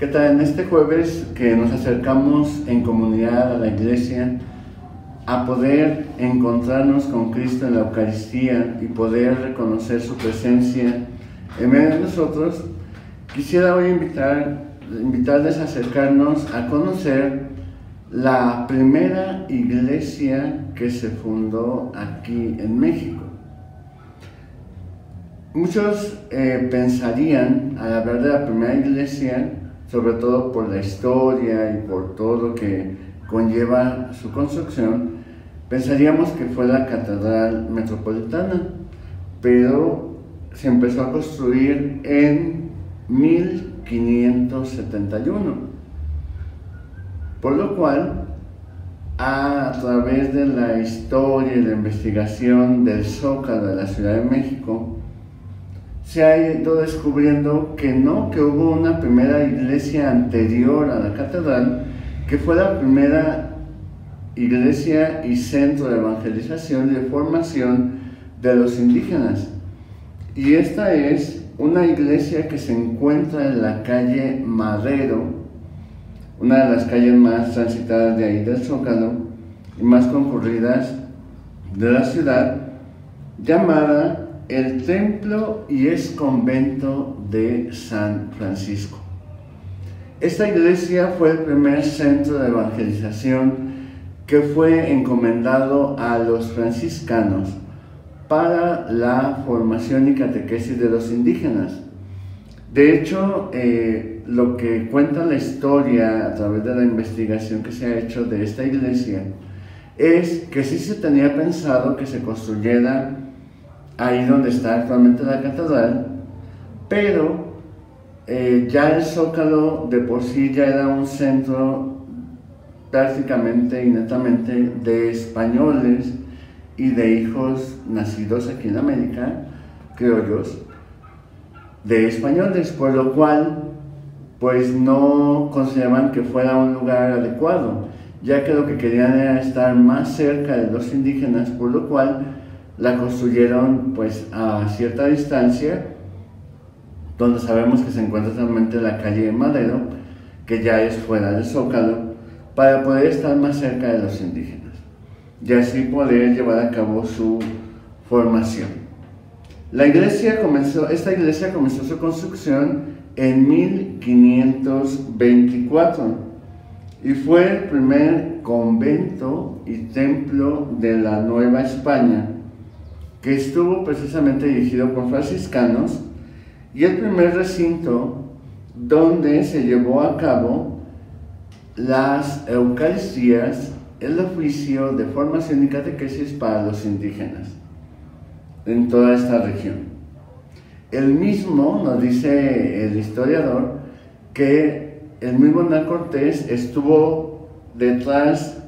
¿Qué tal? En este jueves que nos acercamos en comunidad a la iglesia a poder encontrarnos con Cristo en la Eucaristía y poder reconocer su presencia en medio de nosotros, quisiera hoy invitarles a acercarnos a conocer la primera iglesia que se fundó aquí en México. Muchos pensarían, al hablar de la primera iglesia, sobre todo por la historia y por todo lo que conlleva su construcción, pensaríamos que fue la Catedral Metropolitana, pero se empezó a construir en 1571, por lo cual, a través de la historia y la investigación del Zócalo de la Ciudad de México, se ha ido descubriendo que no, que hubo una primera iglesia anterior a la catedral, que fue la primera iglesia y centro de evangelización y de formación de los indígenas. Y esta es una iglesia que se encuentra en la calle Madero, una de las calles más transitadas de ahí del Zócalo y más concurridas de la ciudad, llamada el Templo y ex Convento de San Francisco. Esta iglesia fue el primer centro de evangelización que fue encomendado a los franciscanos para la formación y catequesis de los indígenas. De hecho, lo que cuenta la historia a través de la investigación que se ha hecho de esta iglesia es que sí se tenía pensado que se construyera ahí donde está actualmente la catedral, pero ya el Zócalo de por sí ya era un centro prácticamente y netamente de españoles y de hijos nacidos aquí en América, criollos, de españoles, por lo cual pues no consideraban que fuera un lugar adecuado, ya que lo que querían era estar más cerca de los indígenas, por lo cual la construyeron pues a cierta distancia, donde sabemos que se encuentra realmente la calle de Madero, que ya es fuera del Zócalo, para poder estar más cerca de los indígenas y así poder llevar a cabo su formación. Esta iglesia comenzó su construcción en 1524 y fue el primer convento y templo de la Nueva España, que estuvo precisamente dirigido por franciscanos, y el primer recinto donde se llevó a cabo las Eucaristías, el oficio de formación y catequesis para los indígenas en toda esta región. El mismo, nos dice el historiador, que el mismo Hernán Cortés estuvo detrás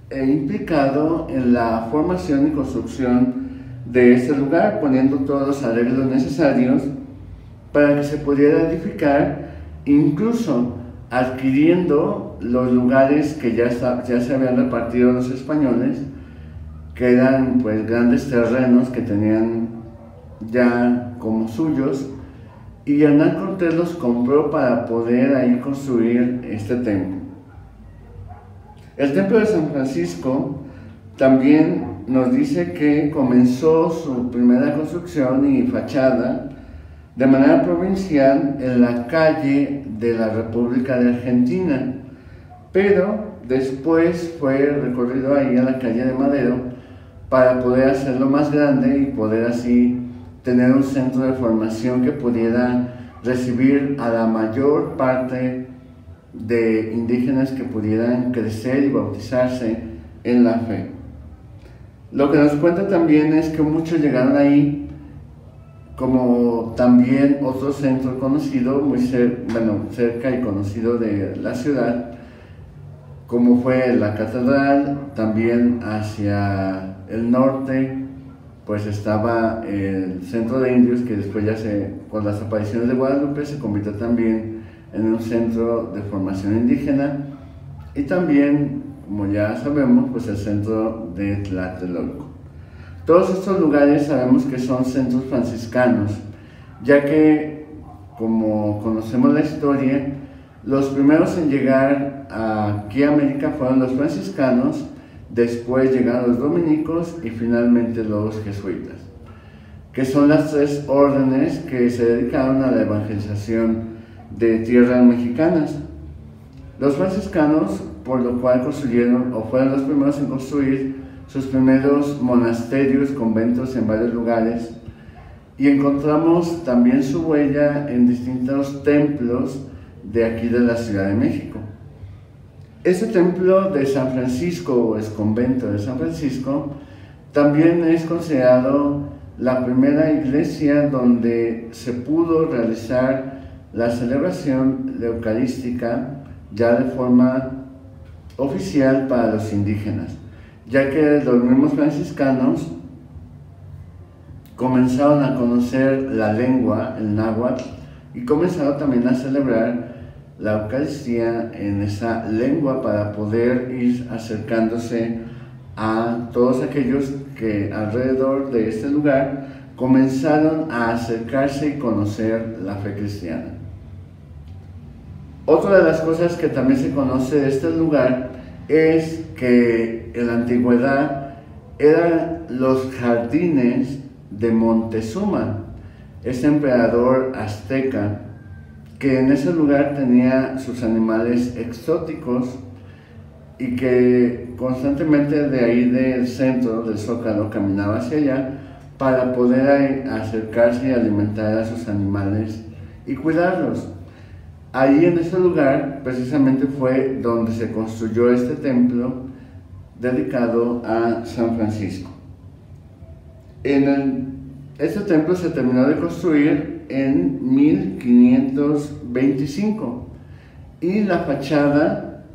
e implicado en la formación y construcción de este lugar, poniendo todos los arreglos necesarios para que se pudiera edificar, incluso adquiriendo los lugares que ya se habían repartido los españoles, que eran pues grandes terrenos que tenían ya como suyos, y Hernán Cortés los compró para poder ahí construir este templo. El templo de San Francisco también nos dice que comenzó su primera construcción y fachada de manera provincial en la calle de la República de Argentina, pero después fue recorrido ahí a la calle de Madero para poder hacerlo más grande y poder así tener un centro de formación que pudiera recibir a la mayor parte de indígenas que pudieran crecer y bautizarse en la fe. Lo que nos cuenta también es que muchos llegaron ahí, como también otro centro conocido, cerca y conocido de la ciudad, como fue la catedral. También hacia el norte pues estaba el centro de indios, que después con las apariciones de Guadalupe se convirtió también en un centro de formación indígena, y también, como ya sabemos, pues el centro de Tlatelolco. Todos estos lugares sabemos que son centros franciscanos, ya que, como conocemos la historia, Los primeros en llegar aquí a América fueron los franciscanos, después llegaron los dominicos y finalmente los jesuitas, que son las tres órdenes que se dedicaron a la evangelización de tierras mexicanas. Los franciscanos, por lo cual construyeron o fueron los primeros en construir sus primeros monasterios, conventos en varios lugares, y encontramos también su huella en distintos templos de aquí de la Ciudad de México. Este templo de San Francisco, o es convento de San Francisco, también es considerado la primera iglesia donde se pudo realizar la celebración eucarística ya de forma oficial para los indígenas, ya que los mismos franciscanos comenzaron a conocer la lengua, el náhuatl, y comenzaron también a celebrar la Eucaristía en esa lengua para poder ir acercándose a todos aquellos que alrededor de este lugar comenzaron a acercarse y conocer la fe cristiana. Otra de las cosas que también se conoce de este lugar es que en la antigüedad eran los jardines de Montezuma, este emperador azteca, que en ese lugar tenía sus animales exóticos y que constantemente de ahí del centro del Zócalo caminaba hacia allá para poder acercarse y alimentar a sus animales y cuidarlos. Ahí en ese lugar precisamente fue donde se construyó este templo dedicado a San Francisco. Este templo se terminó de construir en 1525 y la fachada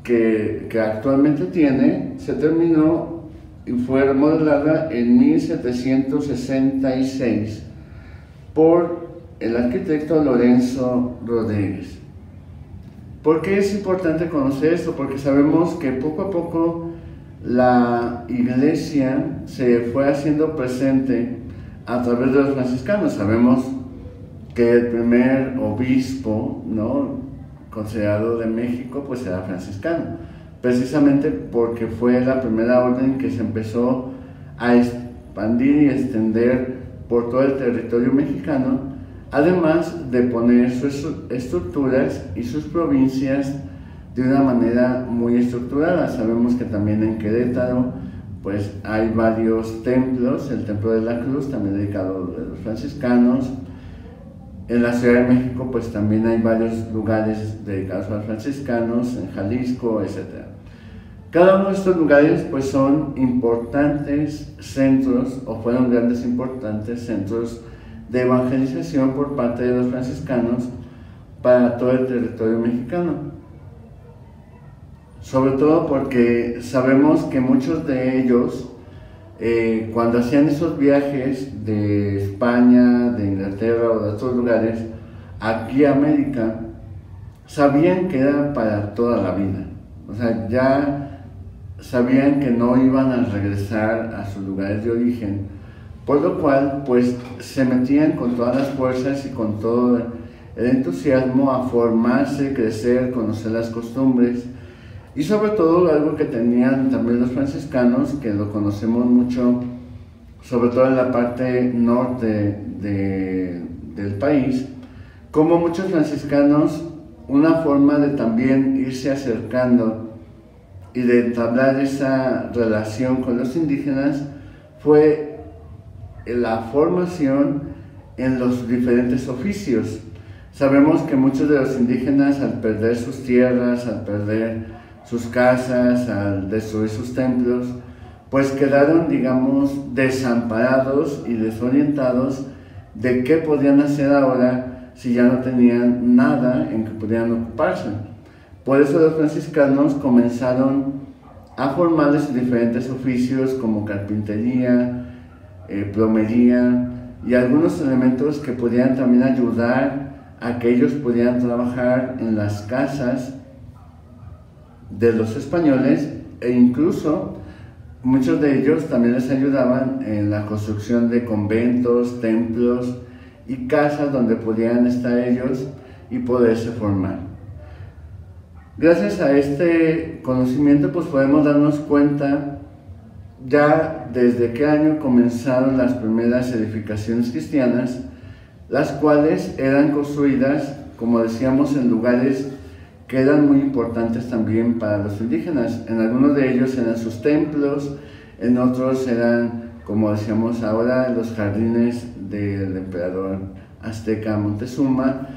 que actualmente tiene se terminó y fue remodelada en 1766 por el arquitecto Lorenzo Rodríguez. ¿Por qué es importante conocer esto? Porque sabemos que poco a poco la iglesia se fue haciendo presente a través de los franciscanos. Sabemos que el primer obispo, ¿no?, considerado de México, pues era franciscano, precisamente porque fue la primera orden que se empezó a expandir y extender por todo el territorio mexicano, además de poner sus estructuras y sus provincias de una manera muy estructurada. Sabemos que también en Querétaro pues hay varios templos, el Templo de la Cruz, también dedicado a los franciscanos. En la Ciudad de México pues también hay varios lugares dedicados a los franciscanos, en Jalisco, etc. Cada uno de estos lugares pues son importantes centros, o fueron grandes importantes centros de evangelización por parte de los franciscanos para todo el territorio mexicano. Sobre todo porque sabemos que muchos de ellos, cuando hacían esos viajes de España, de Inglaterra o de otros lugares, aquí a América, sabían que era para toda la vida. O sea, ya sabían que no iban a regresar a sus lugares de origen, por lo cual, pues, se metían con todas las fuerzas y con todo el entusiasmo a formarse, crecer, conocer las costumbres. Y sobre todo algo que tenían también los franciscanos, que lo conocemos mucho, sobre todo en la parte norte del país, como muchos franciscanos, una forma de también irse acercando y de entablar esa relación con los indígenas fue la formación en los diferentes oficios. Sabemos que muchos de los indígenas, al perder sus tierras, al perder sus casas, al destruir sus templos, pues quedaron, digamos, desamparados y desorientados de qué podían hacer ahora si ya no tenían nada en que pudieran ocuparse. Por eso los franciscanos comenzaron a formarles diferentes oficios como carpintería, plomería y algunos elementos que podían también ayudar a que ellos pudieran trabajar en las casas de los españoles, e incluso muchos de ellos también les ayudaban en la construcción de conventos, templos y casas donde podían estar ellos y poderse formar. Gracias a este conocimiento pues podemos darnos cuenta ya desde qué año comenzaron las primeras edificaciones cristianas, las cuales eran construidas, como decíamos, en lugares que eran muy importantes también para los indígenas. En algunos de ellos eran sus templos, en otros eran, como decíamos ahora, los jardines del emperador azteca Montezuma,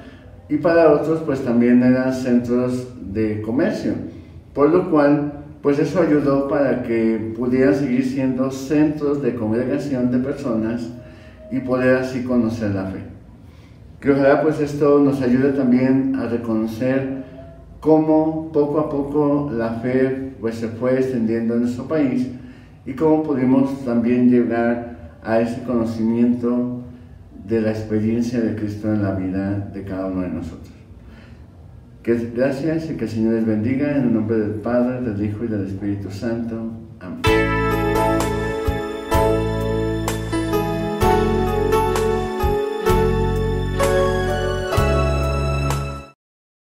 y para otros pues también eran centros de comercio, por lo cual pues eso ayudó para que pudieran seguir siendo centros de congregación de personas y poder así conocer la fe. Que ojalá pues esto nos ayude también a reconocer cómo poco a poco la fe pues se fue extendiendo en nuestro país y cómo pudimos también llegar a ese conocimiento de la experiencia de Cristo en la vida de cada uno de nosotros. Gracias y que el Señor les bendiga en el nombre del Padre, del Hijo y del Espíritu Santo. Amén.